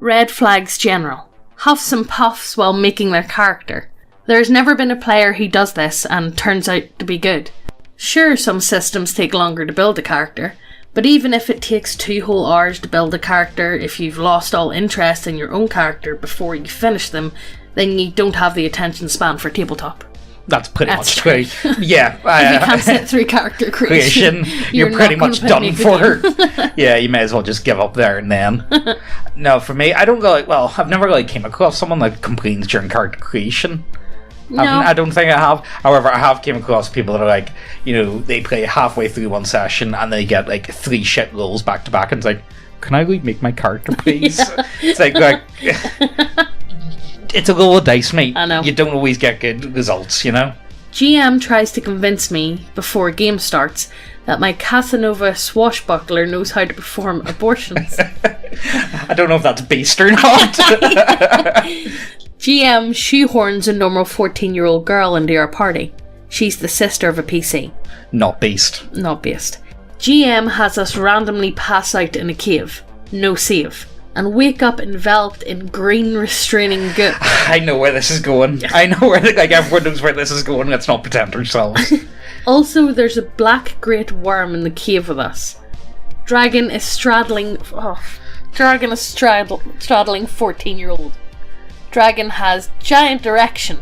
Red flags general. Huffs and puffs while making their character. There's never been a player who does this and turns out to be good. Sure, some systems take longer to build a character, but even if it takes 2 whole hours to build a character, if you've lost all interest in your own character before you finish them, then you don't have the attention span for tabletop. That's pretty much true. Yeah. If you can't sit through character creation, you're pretty much done for. Yeah, you may as well just give up there and then. No, for me, I don't really, well, I've never really came across someone that complains during character creation. No. I don't think I have. However, I have came across people that are like, you know, they play halfway through one session and they get like 3 shit rolls back to back and it's like, can I make my character, please? Yeah. It's like it's a roll of dice, mate. I know. You don't always get good results, you know? GM tries to convince me, before a game starts, that my Casanova swashbuckler knows how to perform abortions. I don't know if that's based or not. GM shoehorns a normal 14-year-old girl into our party. She's the sister of a PC. Not based. Not based. GM has us randomly pass out in a cave. No save. And wake up enveloped in green restraining goop. I know where this is going. I know where, like, everyone knows where this is going. Let's not pretend ourselves. Also, there's a black great worm in the cave with us. Dragon is straddling 14-year-old. Dragon has giant erection.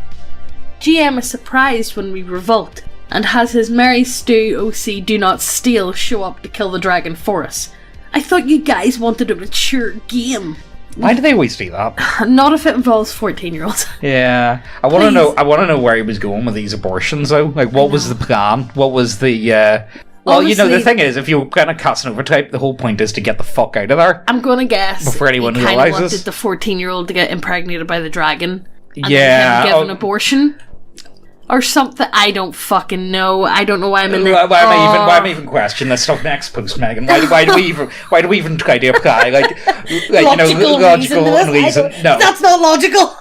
GM is surprised when we revolt, and has his Mary Stu OC Do Not Steal show up to kill the dragon for us. I thought you guys wanted a mature game. Why do they always do that? Not if it involves 14-year-olds. Yeah, I want to know. I want to know where he was going with these abortions, though. Like, what was the plan? What was the? Well, honestly, you know, the thing is, if you're kind of Casanova type, the whole point is to get the fuck out of there. I'm gonna guess before anyone he realizes. Wanted the 14-year-old to get impregnated by the dragon. And yeah, then give an abortion. Or something. I don't fucking know. I don't know why I'm in there. Why am I even questioning this stuff next post, Megan? Why do we even try to apply like logical reason? No, that's not logical.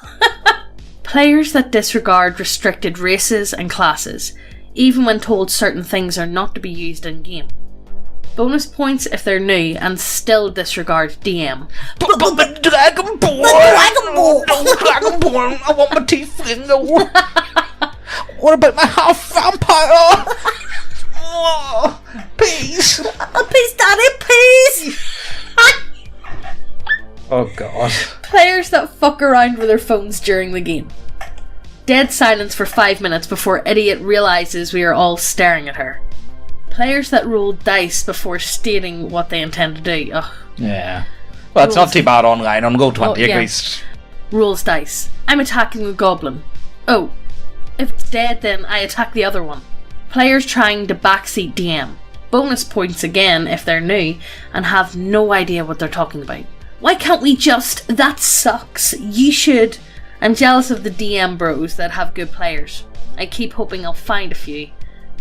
Players that disregard restricted races and classes, even when told certain things are not to be used in game. Bonus points if they're new and still disregard DM. But Dragonborn! I want my teeth in the What about my half vampire? Oh, peace! Peace, Daddy, peace! Oh god. Players that fuck around with their phones during the game. Dead silence for 5 minutes before Idiot realises we are all staring at her. Players that roll dice before stating what they intend to do. Ugh. Yeah. Well, it's not too bad online. On Roll20 at least. Rolls dice. I'm attacking the goblin. Oh. If it's dead, then I attack the other one. Players trying to backseat DM. Bonus points again if they're new and have no idea what they're talking about. Why can't we just... That sucks. You should... I'm jealous of the DM bros that have good players. I keep hoping I'll find a few.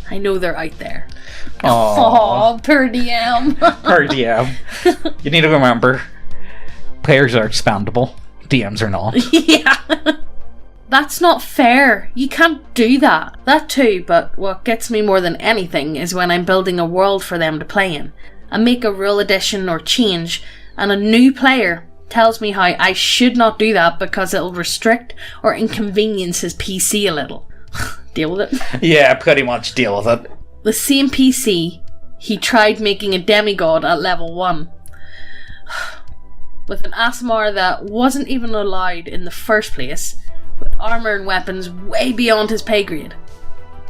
I know they're out there. Aww, per DM. Per DM. You need to remember, players are expandable. DMs are not. Yeah. That's not fair. You can't do that. That too, but what gets me more than anything is when I'm building a world for them to play in. I make a rule addition or change, and a new player tells me how I should not do that because it'll restrict or inconvenience his PC a little. Deal with it. Yeah, pretty much deal with it. The same PC, he tried making a demigod at level 1. With an Asmar that wasn't even allowed in the first place, with armour and weapons way beyond his pay grade.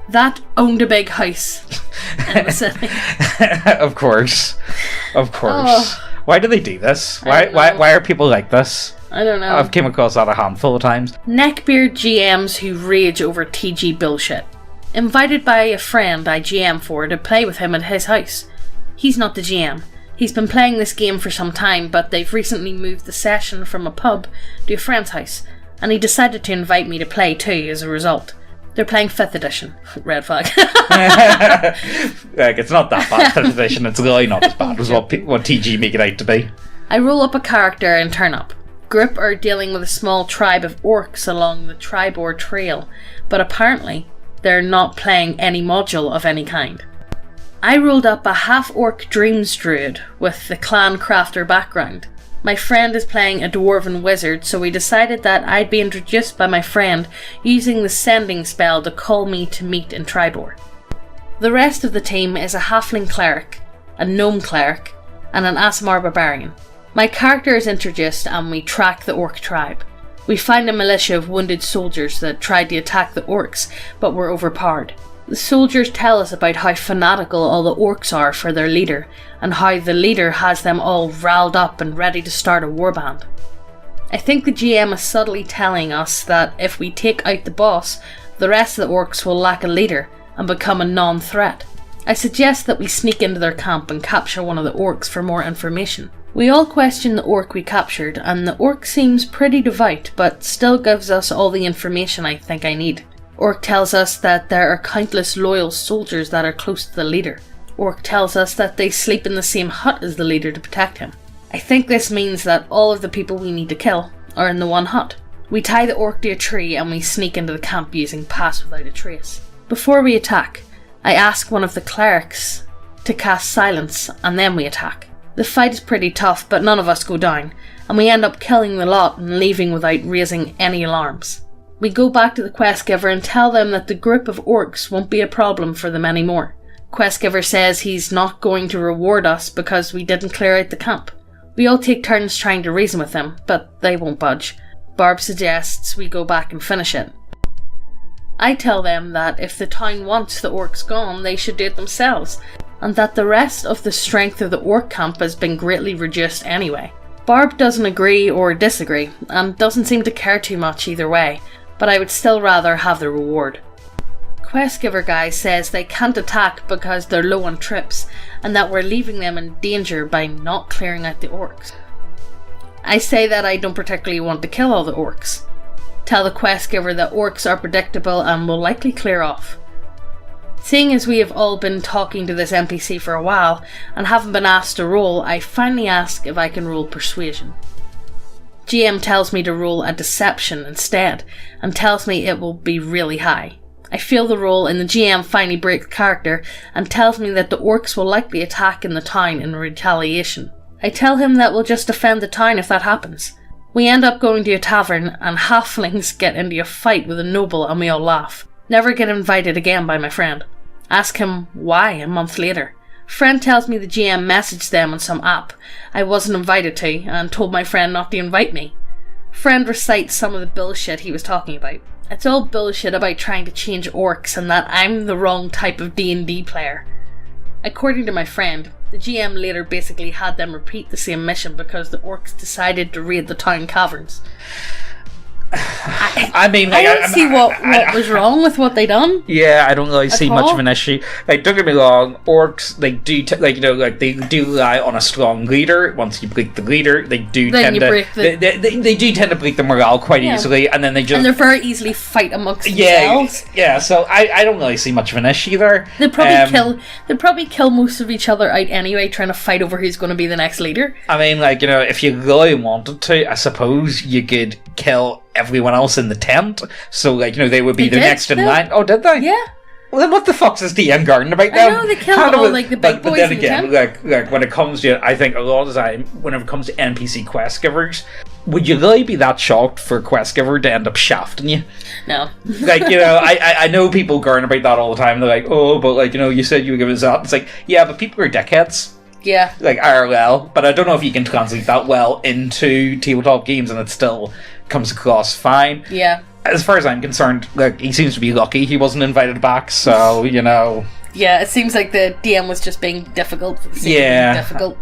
That owned a big house in the city. Of course. Oh. Why do they do this? Why are people like this? I don't know. I've came across that a handful of times. Neckbeard GMs who rage over TG bullshit. Invited by a friend I GM for to play with him at his house. He's not the GM. He's been playing this game for some time, but they've recently moved the session from a pub to a friend's house, and he decided to invite me to play too as a result. They're playing 5th edition. Red flag. Like, it's not that bad, 5th edition. It's really not as bad as what TG make it out to be. I roll up a character and turn up. Group are dealing with a small tribe of orcs along the Tribor Trail, but apparently they're not playing any module of any kind. I rolled up a half-orc dreams druid with the clan crafter background. My friend is playing a dwarven wizard, so we decided that I'd be introduced by my friend using the sending spell to call me to meet in Tribor. The rest of the team is a halfling cleric, a gnome cleric, and an Aasimar barbarian. My character is introduced and we track the orc tribe. We find a militia of wounded soldiers that tried to attack the orcs but were overpowered. The soldiers tell us about how fanatical all the orcs are for their leader, and how the leader has them all riled up and ready to start a warband. I think the GM is subtly telling us that if we take out the boss, the rest of the orcs will lack a leader and become a non-threat. I suggest that we sneak into their camp and capture one of the orcs for more information. We all question the orc we captured, and the orc seems pretty devout, but still gives us all the information I think I need. Orc tells us that there are countless loyal soldiers that are close to the leader. Orc tells us that they sleep in the same hut as the leader to protect him. I think this means that all of the people we need to kill are in the one hut. We tie the orc to a tree and we sneak into the camp using Pass Without a Trace. Before we attack, I ask one of the clerics to cast Silence, and then we attack. The fight is pretty tough, but none of us go down, and we end up killing the lot and leaving without raising any alarms. We go back to the quest giver and tell them that the group of orcs won't be a problem for them anymore. Quest giver says he's not going to reward us because we didn't clear out the camp. We all take turns trying to reason with them, but they won't budge. Barb suggests we go back and finish it. I tell them that if the town wants the orcs gone, they should do it themselves, and that the rest of the strength of the orc camp has been greatly reduced anyway. Barb doesn't agree or disagree, and doesn't seem to care too much either way, but I would still rather have the reward. Quest giver guy says they can't attack because they're low on trips, and that we're leaving them in danger by not clearing out the orcs. I say that I don't particularly want to kill all the orcs. Tell the quest giver that orcs are predictable and will likely clear off. Seeing as we have all been talking to this NPC for a while and haven't been asked to roll, I finally ask if I can roll Persuasion. GM tells me to roll a Deception instead, and tells me it will be really high. I fail the roll and the GM finally breaks character and tells me that the orcs will likely attack in the town in retaliation. I tell him that we'll just defend the town if that happens. We end up going to a tavern and halflings get into a fight with a noble and we all laugh. Never get invited again by my friend. Ask him why a month later. Friend tells me the GM messaged them on some app I wasn't invited to and told my friend not to invite me. Friend recites some of the bullshit he was talking about. It's all bullshit about trying to change orcs and that I'm the wrong type of D&D player. According to my friend, the GM later basically had them repeat the same mission because the orcs decided to raid the town caverns. I don't see what was wrong with what they done. Yeah, I don't really see much of an issue. Like, don't get me wrong, orcs they do rely on a strong leader. Once you break the leader, they do tend to break the morale quite easily, and then they're very easily fight amongst themselves. Yeah. So I don't really see much of an issue there. They'd probably kill most of each other out anyway, trying to fight over who's going to be the next leader. I mean, if you really wanted to, I suppose you could kill everyone else in the tent, so they would be the next in line. Oh, did they? Yeah. Well, then what the fuck's this DM garden about them? I know, they kill all the big boys. But then again, when it comes to, I think a lot of the time, whenever it comes to NPC quest givers, would you really be that shocked for a quest giver to end up shafting you? No. I know people garn about that all the time. They're like, oh, but you said you would give us that. It's like, yeah, but people are dickheads. Yeah. Like IRL, but I don't know if you can translate that well into tabletop games and it still comes across fine. Yeah. As far as I'm concerned, he seems to be lucky he wasn't invited back, so, Yeah, it seems like the DM was just being difficult for the sake of being difficult.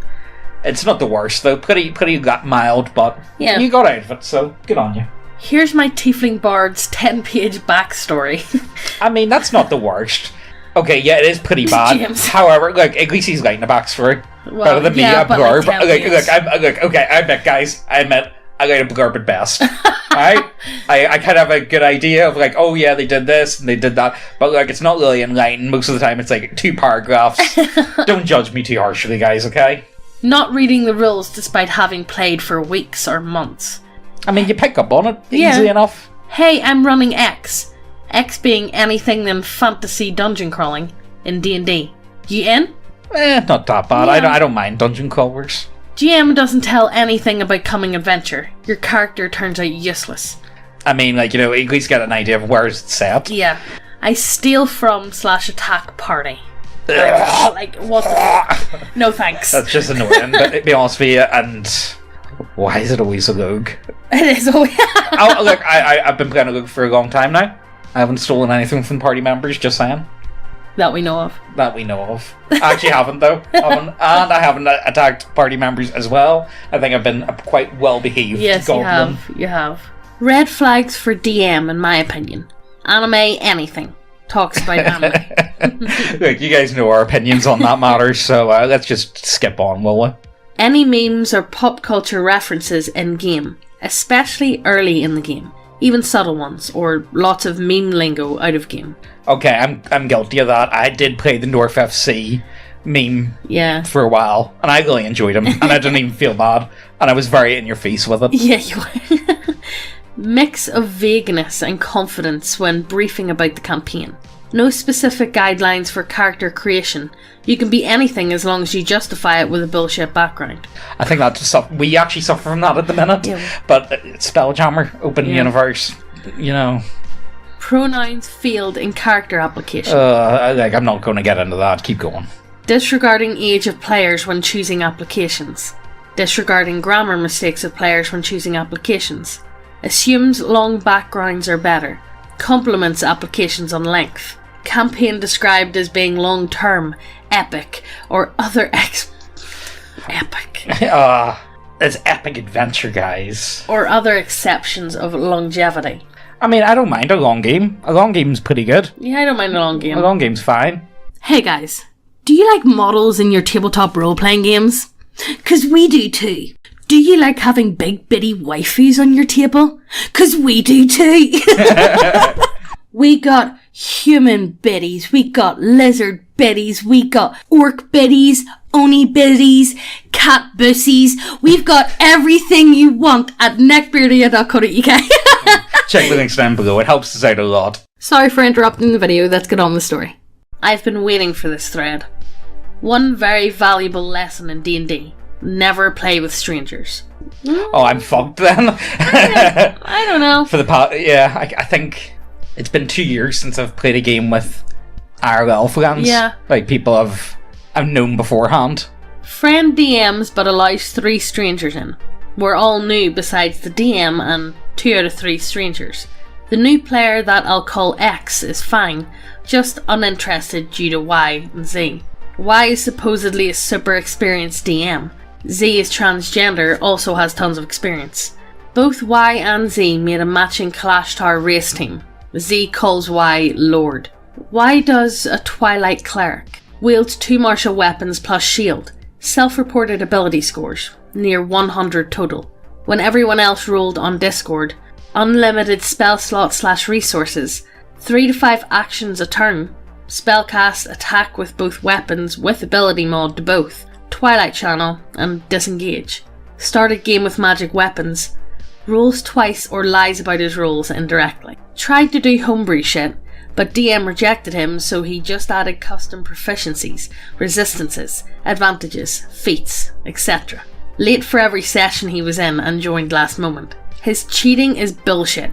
It's not the worst, though. Pretty mild, but you got out of it, so good on you. Here's my Tiefling Bard's 10-page backstory. I mean, that's not the worst. Okay, yeah, it is pretty bad. James. However, at least he's writing a backstory. Well, better than me, a blurb. Okay, I admit, guys, I write a blurb at best. Alright? I kind of have a good idea of oh yeah, they did this and they did that, but it's not really enlightened. Most of the time it's 2 paragraphs. Don't judge me too harshly, guys, okay? Not reading the rules despite having played for weeks or months. I mean, you pick up on it easily enough. Hey, I'm running X. X being anything than fantasy dungeon crawling in D&D. You in? Not that bad. Yeah. I don't mind dungeon crawlers. GM doesn't tell anything about coming adventure. Your character turns out useless. I mean, like, at least get an idea of where it's set. Yeah. I steal from / attack party. Like, what the fuck? No thanks. That's just annoying, but to be honest with you, and why is it always a rogue? It is always... Oh, look, I've been playing a rogue for a long time now. I haven't stolen anything from party members, just saying. That we know of. That we know of. I actually haven't, though. And I haven't attacked party members as well. I think I've been a quite well-behaved goblin. You have. Red flags for DM, in my opinion. Anime, anything. Talks about anime. Look, you guys know our opinions on that matter, so let's just skip on, will we? Any memes or pop culture references in-game, especially early in the game. Even subtle ones, or lots of meme lingo out of game. Okay, I'm guilty of that. I did play the North FC meme for a while, and I really enjoyed him, and I didn't even feel bad, and I was very in your face with it. Yeah, you were. Mix of vagueness and confidence when briefing about the campaign. No specific guidelines for character creation. You can be anything as long as you justify it with a bullshit background. I think that's we actually suffer from that at the minute. Yeah. But Spelljammer, open universe, Pronouns field in character application. I'm not going to get into that. Keep going. Disregarding age of players when choosing applications. Disregarding grammar mistakes of players when choosing applications. Assumes long backgrounds are better. Compliments applications on length. Campaign described as being long-term, epic, or other epic. It's epic adventure, guys. Or other exceptions of longevity. I mean, I don't mind a long game. A long game's pretty good. Yeah, I don't mind a long game. A long game's fine. Hey guys, do you like models in your tabletop role-playing games? 'Cause we do too. Do you like having big bitty waifus on your table? 'Cause we do too. We got human biddies, we got lizard biddies, we got orc biddies, oni biddies, cat bussies. We've got everything you want at neckbeardia.co.uk. Check the links down below, it helps us out a lot. Sorry for interrupting the video, let's get on with the story. I've been waiting for this thread. One very valuable lesson in D&D. Never play with strangers. Oh, I'm fucked then. I don't know. For the I think it's been 2 years since I've played a game with IRL friends. Yeah. Like people I've known beforehand. Friend DMs but allows 3 strangers in. We're all new besides the DM and 2 out of 3 strangers. The new player that I'll call X is fine, just uninterested due to Y and Z. Y is supposedly a super experienced DM. Z is transgender, also has tons of experience. Both Y and Z made a matching Clash Tower race team. Z calls Y Lord. Y does a Twilight Cleric. Wields 2 martial weapons plus shield. Self-reported ability scores, near 100 total. When everyone else rolled on Discord, unlimited spell slot / resources, 3 to 5 actions a turn, spellcast attack with both weapons with ability mod to both, Twilight Channel, and Disengage. Started game with magic weapons. Rolls twice or lies about his rolls indirectly. Tried to do homebrew shit, but DM rejected him, so he just added custom proficiencies, resistances, advantages, feats, etc. Late for every session he was in and joined last moment. His cheating is bullshit,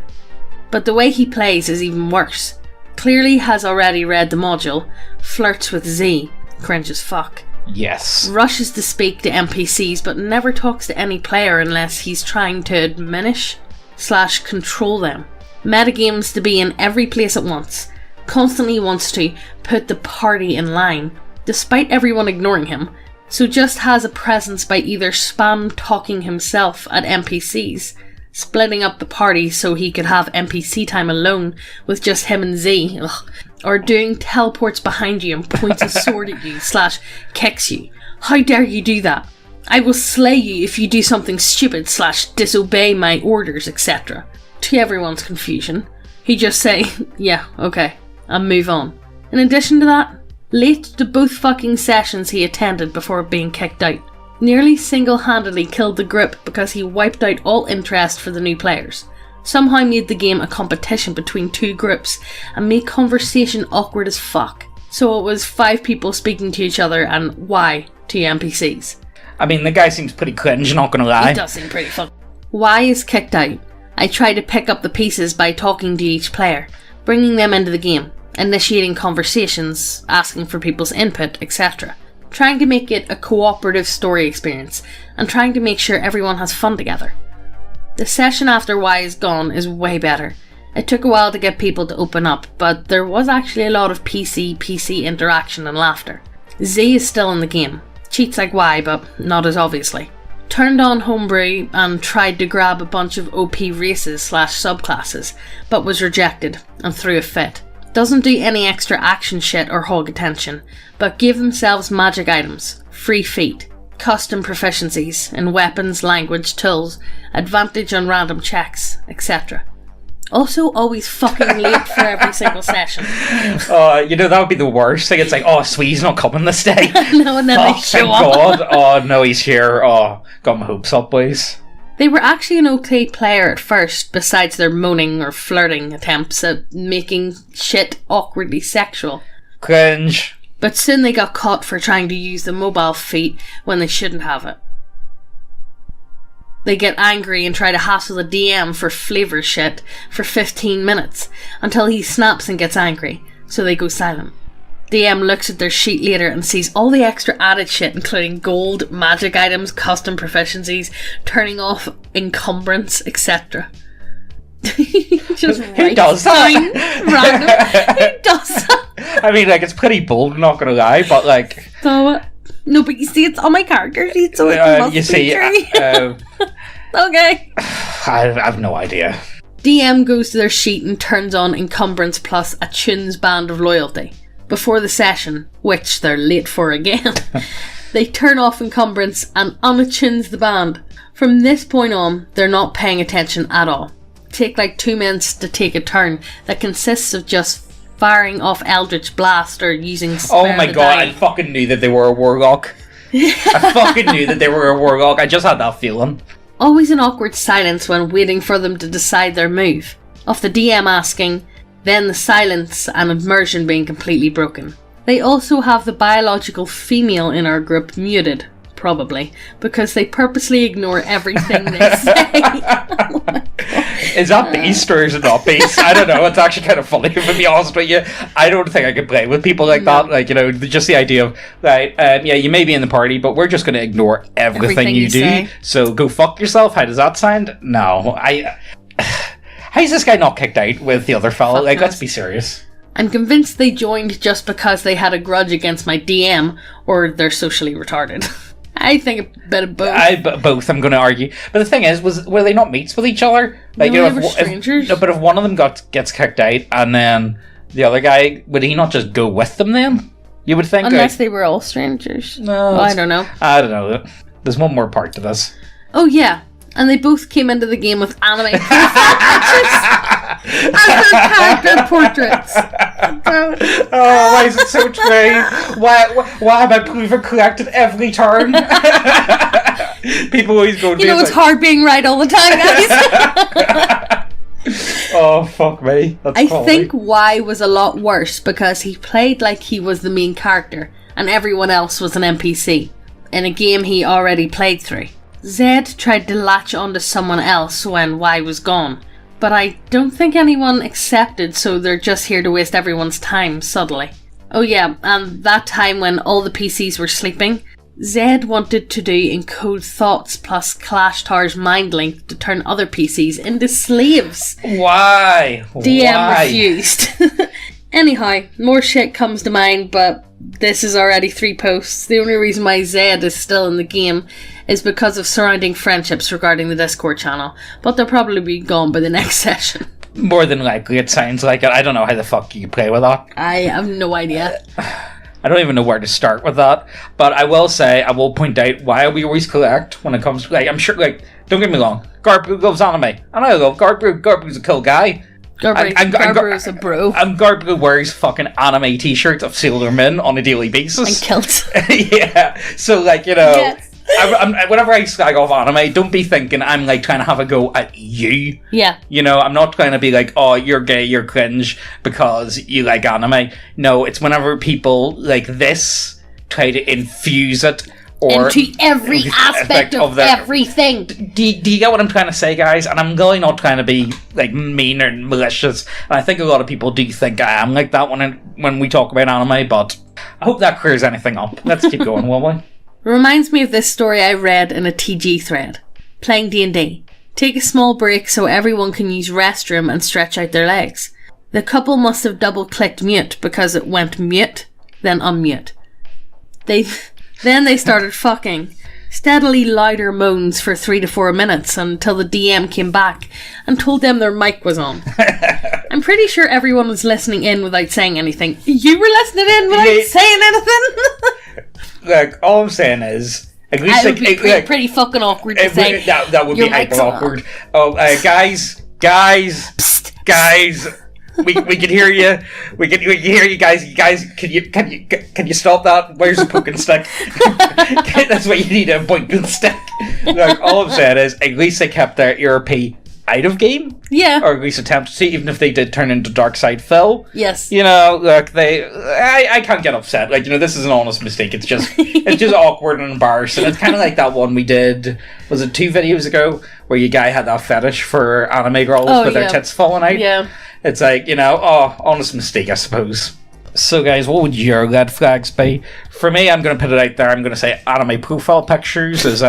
but the way he plays is even worse. Clearly has already read the module, flirts with Z, cringe as fuck. Yes. Rushes to speak to NPCs but never talks to any player unless he's trying to diminish / control them. Metagames to be in every place at once. Constantly wants to put the party in line, despite everyone ignoring him. So just has a presence by either spam talking himself at NPCs, splitting up the party so he could have NPC time alone with just him and Z, or doing teleports behind you and points a sword at you / kicks you. How dare you do that? I will slay you if you do something stupid / disobey my orders, etc. To everyone's confusion, he just say, yeah, okay, and move on. In addition to that, late to both fucking sessions he attended before being kicked out. Nearly single-handedly killed the group because he wiped out all interest for the new players. Somehow made the game a competition between 2 groups and made conversation awkward as fuck. So it was 5 people speaking to each other and Y 2 NPCs. I mean, the guy seems pretty cringe, not gonna lie. He does seem pretty fun. Y is kicked out. I try to pick up the pieces by talking to each player, bringing them into the game, initiating conversations, asking for people's input, etc. Trying to make it a cooperative story experience, and trying to make sure everyone has fun together. The session after Y is gone is way better. It took a while to get people to open up, but there was actually a lot of PC interaction and laughter. Z is still in the game. Cheats like Y, but not as obviously. Turned on Homebrew and tried to grab a bunch of OP races/subclasses, but was rejected and threw a fit. Doesn't do any extra action shit or hog attention, but give themselves magic items, free feat, custom proficiencies in weapons, language, tools, advantage on random checks, etc. Also, always fucking late for every single session. That would be the worst thing. It's like, oh, sweet, he's not coming this day. No, and then they show up. God. Oh, no, he's here. Oh, got my hopes up, boys. They were actually an okay player at first, besides their moaning or flirting attempts at making shit awkwardly sexual. Cringe. But soon they got caught for trying to use the mobile feat when they shouldn't have it. They get angry and try to hassle the DM for flavour shit for 15 minutes, until he snaps and gets angry, so they go silent. DM looks at their sheet later and sees all the extra added shit, including gold, magic items, custom proficiencies, turning off encumbrance, etc. Just Who does that? Random. Who does that? I mean, it's pretty bold, not gonna lie, but So, no, but you see, it's on my character sheet, so it must you see, be true. Okay. I have no idea. DM goes to their sheet and turns on encumbrance plus attunes band of loyalty. Before the session, which they're late for again, they turn off encumbrance and unattunes the band. From this point on, they're not paying attention at all. Take 2 minutes to take a turn that consists of just firing off Eldritch Blast or using Spare Oh my the god, Die. I fucking knew that they were a warlock. I fucking knew that they were a warlock. I just had that feeling. Always an awkward silence when waiting for them to decide their move. Of the DM asking, then the silence and immersion being completely broken. They also have the biological female in our group muted, probably, because they purposely ignore everything they say. Oh my God. Is that based or is it not based? I don't know. It's actually kind of funny, to be honest with you. I don't think I could play with people like that. Just the idea of, you may be in the party, but we're just going to ignore everything you do. Say. So go fuck yourself. How does that sound? No. How's this guy not kicked out with the other fella? Let's be serious. I'm convinced they joined just because they had a grudge against my DM, or they're socially retarded. I think a bit of both. Both, I'm going to argue. But the thing is, were they not mates with each other? They were strangers. But if one of them gets kicked out, and then the other guy, would he not just go with them then? You would think. Unless they were all strangers. No. I don't know. I don't know. There's one more part to this. Oh yeah, and they both came into the game with anime pictures as their character portraits. Oh, why is it so true? Why am I proven correct at every turn? People always go to it's hard being right all the time, guys. Oh, fuck me. That's I quality. think Y was a lot worse because he played like he was the main character and everyone else was an NPC in a game he already played through. Zed tried to latch onto someone else when Y was gone, but I don't think anyone accepted, so they're just here to waste everyone's time subtly. Oh yeah, and that time when all the PCs were sleeping, Zed wanted to do encode thoughts plus Clash Tower's mind link to turn other PCs into slaves. Why? DM refused. Anyhow, more shit comes to mind, but this is already 3 posts. The only reason why Zed is still in the game is because of surrounding friendships regarding the Discord channel, but they'll probably be gone by the next session. More than likely, it sounds like it. I don't know how the fuck you play with that. I have no idea. I don't even know where to start with that. But I will point out why we always collect when it comes to, I'm sure, don't get me wrong, Guardbros loves anime. And I love Guardbros. Guardbros a cool guy. Guardbros a bro. And Guardbros wears fucking anime t-shirts of Sailor Moon on a daily basis. And kilts. Yeah. So, Yes. whenever I slag off anime, don't be thinking I'm trying to have a go at you. Yeah. I'm not trying to be oh, you're gay, you're cringe because you like anime. No, it's whenever people like this try to infuse it or into every aspect of everything. Do you get what I'm trying to say, guys? And I'm really not trying to be like mean or malicious. And I think a lot of people do think I am like that when we talk about anime, but I hope that clears anything up. Let's keep going, will we? Reminds me of this story I read in a TG thread. Playing D&D. Take a small break so everyone can use restroom and stretch out their legs. The couple must have double-clicked mute because it went mute, then unmute. Then they started fucking. Steadily louder moans for 3 to 4 minutes until the DM came back and told them their mic was on. I'm pretty sure everyone was listening in without saying anything. You were listening in without saying anything? Look, all I'm saying is... At least it would be pretty fucking awkward to say. That would be hyper awkward. Oh, guys, Psst. we can hear you. We can hear you, guys. Can you stop that? Where's the poking stick? That's what you need, a poking stick. Look, all I'm saying is, at least they kept their ERP out of game. Yeah. Or at least attempted to, even if they did turn into Dark Side Phil. Yes. You know, look, I can't get upset. Like, you know, this is an honest mistake. It's just awkward and embarrassing. It's kind of like that one we did, was it 2 videos ago, where your guy had that fetish for anime girls with their tits falling out? Yeah. It's like, you know, honest mistake, I suppose. So, guys, what would your red flags be? For me, I'm going to put it out there. I'm going to say anime profile pictures is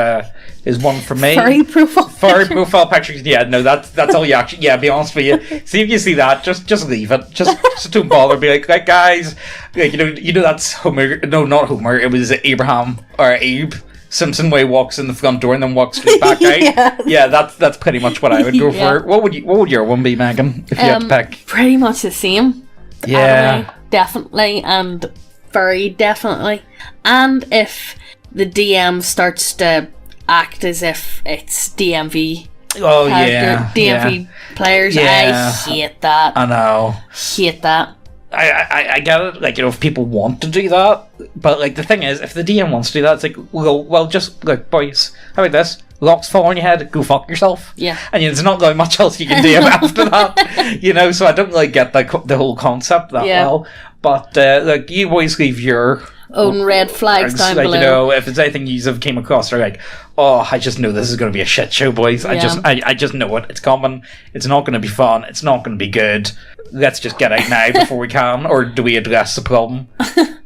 one for me. Furry profile pictures. Yeah, no, that's all you actually. Yeah, be honest with you. See if you see that, just leave it. Just don't bother. Be like guys, like, you know that's Homer. No, not Homer. It was Abraham or Abe Simpson, where he walks in the front door and then walks straight back out. Yeah, that's pretty much what I would go for. What would your one be, Megan? If you had to pick, pretty much the same. Yeah. Anime, definitely, and furry, definitely. And if the DM starts to act as if it's DMV. Oh, yeah. DMV players. Yeah. I hate that. I know. Hate that. I get it, like, you know, if people want to do that, but, like, the thing is, if the DM wants to do that, it's like, well, just, like, boys, how about this? Locks fall on your head, go fuck yourself. Yeah. And there's not really much else you can do after that, you know, so I don't really get the whole concept that well, but, like, you always leave your own red flags down like, below. You know, if it's anything you have came across, they're like, oh, I just know this is going to be a shit show, boys. I just know it. It's coming. It's not going to be fun. It's not going to be good. Let's just get out now before we can. Or do we address the problem?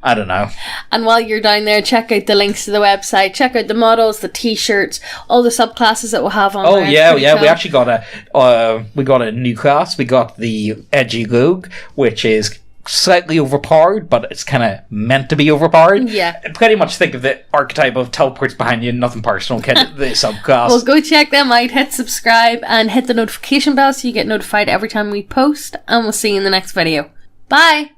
I don't know. And while you're down there, check out the links to the website. Check out the models, the t-shirts, all the subclasses that we'll have on there. Oh, yeah. We actually got a new class. We got the Edgy Rogue, which is slightly overpowered, but it's kind of meant to be overpowered. Yeah. Pretty much think of the archetype of teleports behind you, nothing personal, kid, the subclass. Well, go check them out, hit subscribe, and hit the notification bell so you get notified every time we post, and we'll see you in the next video. Bye!